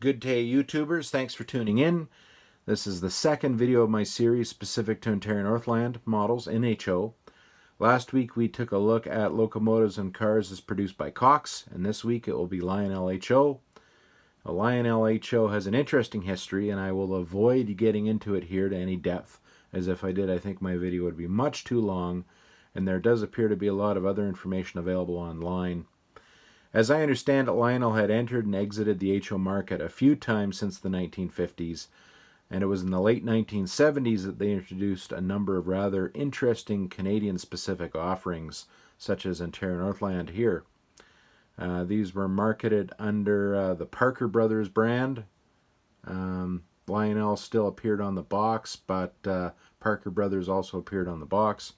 Good day, YouTubers. Thanks for tuning in. This is the second video of my series specific to Ontario Northland models, NHO. Last week we took a look at locomotives and cars as produced by Cox, and this week it will be Lionel HO. Lionel HO has an interesting history, and I will avoid getting into it here to any depth, as if I did I think my video would be much too long, and there does appear to be a lot of other information available online. As I understand it, Lionel had entered and exited the HO market a few times since the 1950s, and it was in the late 1970s that they introduced a number of rather interesting Canadian-specific offerings, such as Ontario Northland here. These were marketed under the Parker Brothers brand. Lionel still appeared on the box, but Parker Brothers also appeared on the box.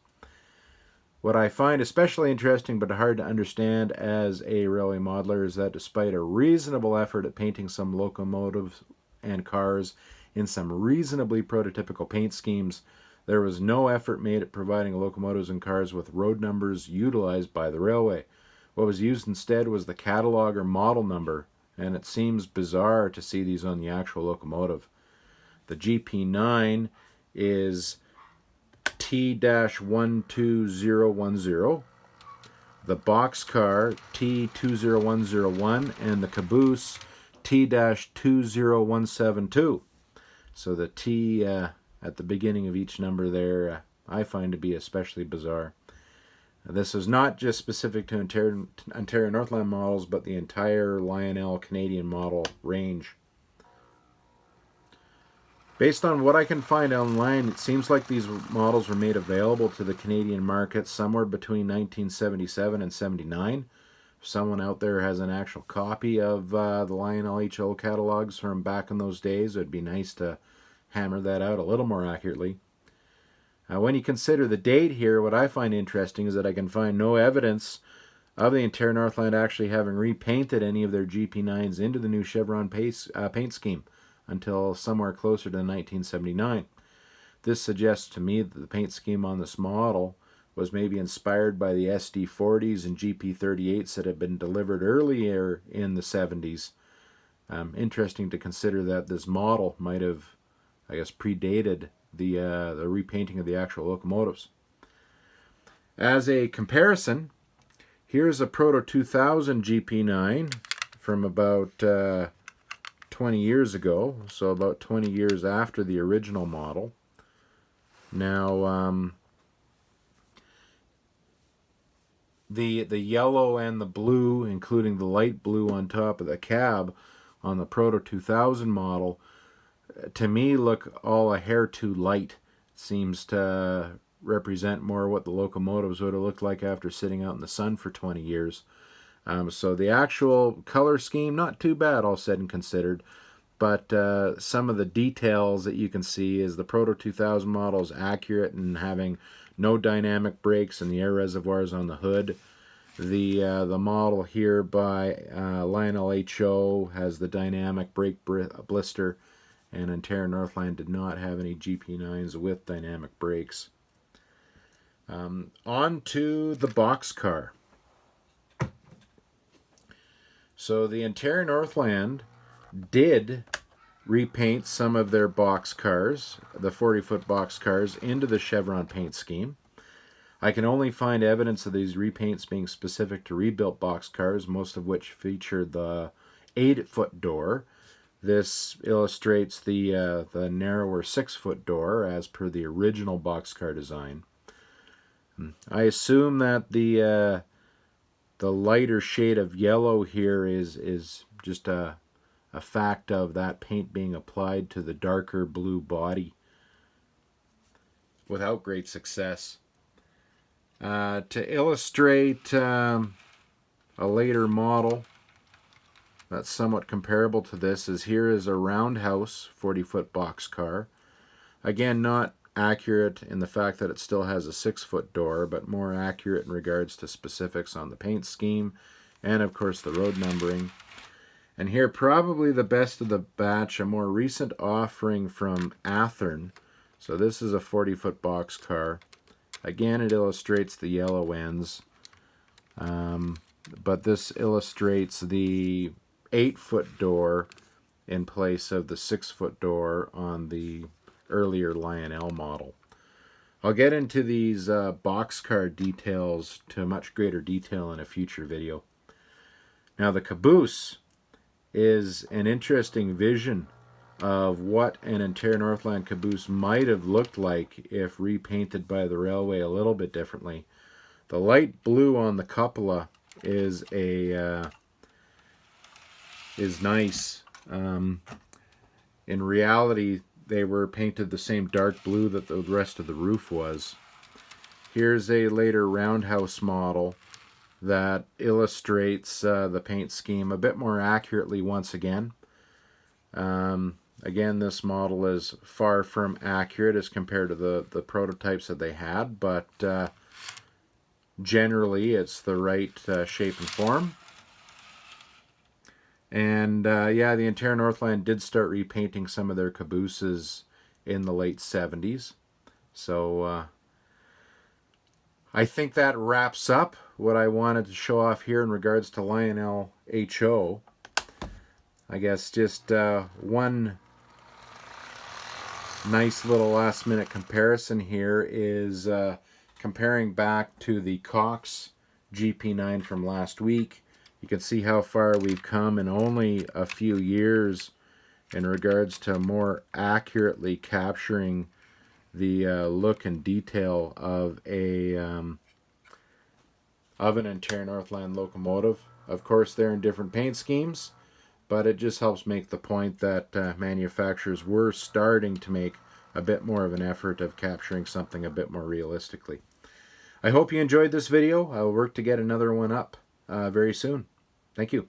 What I find especially interesting but hard to understand as a railway modeler is that despite a reasonable effort at painting some locomotives and cars in some reasonably prototypical paint schemes, there was no effort made at providing locomotives and cars with road numbers utilized by the railway. What was used instead was the catalog or model number, and it seems bizarre to see these on the actual locomotive. The GP9 is T-12010, the Boxcar T20101, and the Caboose T-20172. So the T at the beginning of each number there I find to be especially bizarre. This is not just specific to Ontario Northland models, but the entire Lionel Canadian model range. Based on what I can find online, it seems like these models were made available to the Canadian market somewhere between 1977 and 79. If someone out there has an actual copy of the Lionel HO catalogs from back in those days, it would be nice to hammer that out a little more accurately. When you consider the date here, what I find interesting is that I can find no evidence of the Ontario Northland actually having repainted any of their GP9s into the new Chevron paint scheme until somewhere closer to 1979. This suggests to me that the paint scheme on this model was maybe inspired by the SD40s and GP38s that had been delivered earlier in the 70s. Interesting to consider that this model might have, I guess, predated the repainting of the actual locomotives. As a comparison, here's a Proto 2000 GP9 from about 20 years ago, so about 20 years after the original model. Now, the yellow and the blue, including the light blue on top of the cab on the Proto 2000 model, to me look all a hair too light. It seems to represent more what the locomotives would have looked like after sitting out in the sun for 20 years. So the actual color scheme, not too bad all said and considered, but some of the details that you can see is the Proto 2000 model is accurate in having no dynamic brakes and the air reservoirs on the hood. The model here by Lionel HO has the dynamic brake blister, and Ontario Northland did not have any GP9s with dynamic brakes. On to the Boxcar. So the Ontario Northland did repaint some of their boxcars, the 40-foot boxcars, into the Chevron paint scheme. I can only find evidence of these repaints being specific to rebuilt boxcars, most of which feature the 8-foot door. This illustrates the narrower 6-foot door as per the original boxcar design. I assume that the lighter shade of yellow here is just a fact of that paint being applied to the darker blue body without great success. To illustrate a later model that's somewhat comparable to this is here is a roundhouse 40-foot boxcar. Again, not accurate in the fact that it still has a 6-foot door, but more accurate in regards to specifics on the paint scheme and, of course, the road numbering. And here, probably the best of the batch, a more recent offering from Athern. So this is a 40-foot boxcar. Again, it illustrates the yellow ends, but this illustrates the 8-foot door in place of the 6-foot door on the earlier Lionel model. I'll get into these boxcar details to much greater detail in a future video. Now the caboose is an interesting vision of what an Ontario Northland caboose might have looked like if repainted by the railway a little bit differently. The light blue on the cupola is nice. In reality, they were painted the same dark blue that the rest of the roof was. Here's a later roundhouse model that illustrates the paint scheme a bit more accurately once again. Again, this model is far from accurate as compared to the prototypes that they had, but generally it's the right shape and form. And yeah, the Ontario Northland did start repainting some of their cabooses in the late 70s. So I think that wraps up what I wanted to show off here in regards to Lionel HO. I guess just one nice little last minute comparison here is comparing back to the Cox GP9 from last week. You can see how far we've come in only a few years in regards to more accurately capturing the look and detail of an Ontario Northland locomotive. Of course, they're in different paint schemes, but it just helps make the point that manufacturers were starting to make a bit more of an effort of capturing something a bit more realistically. I hope you enjoyed this video. I'll work to get another one up very soon. Thank you.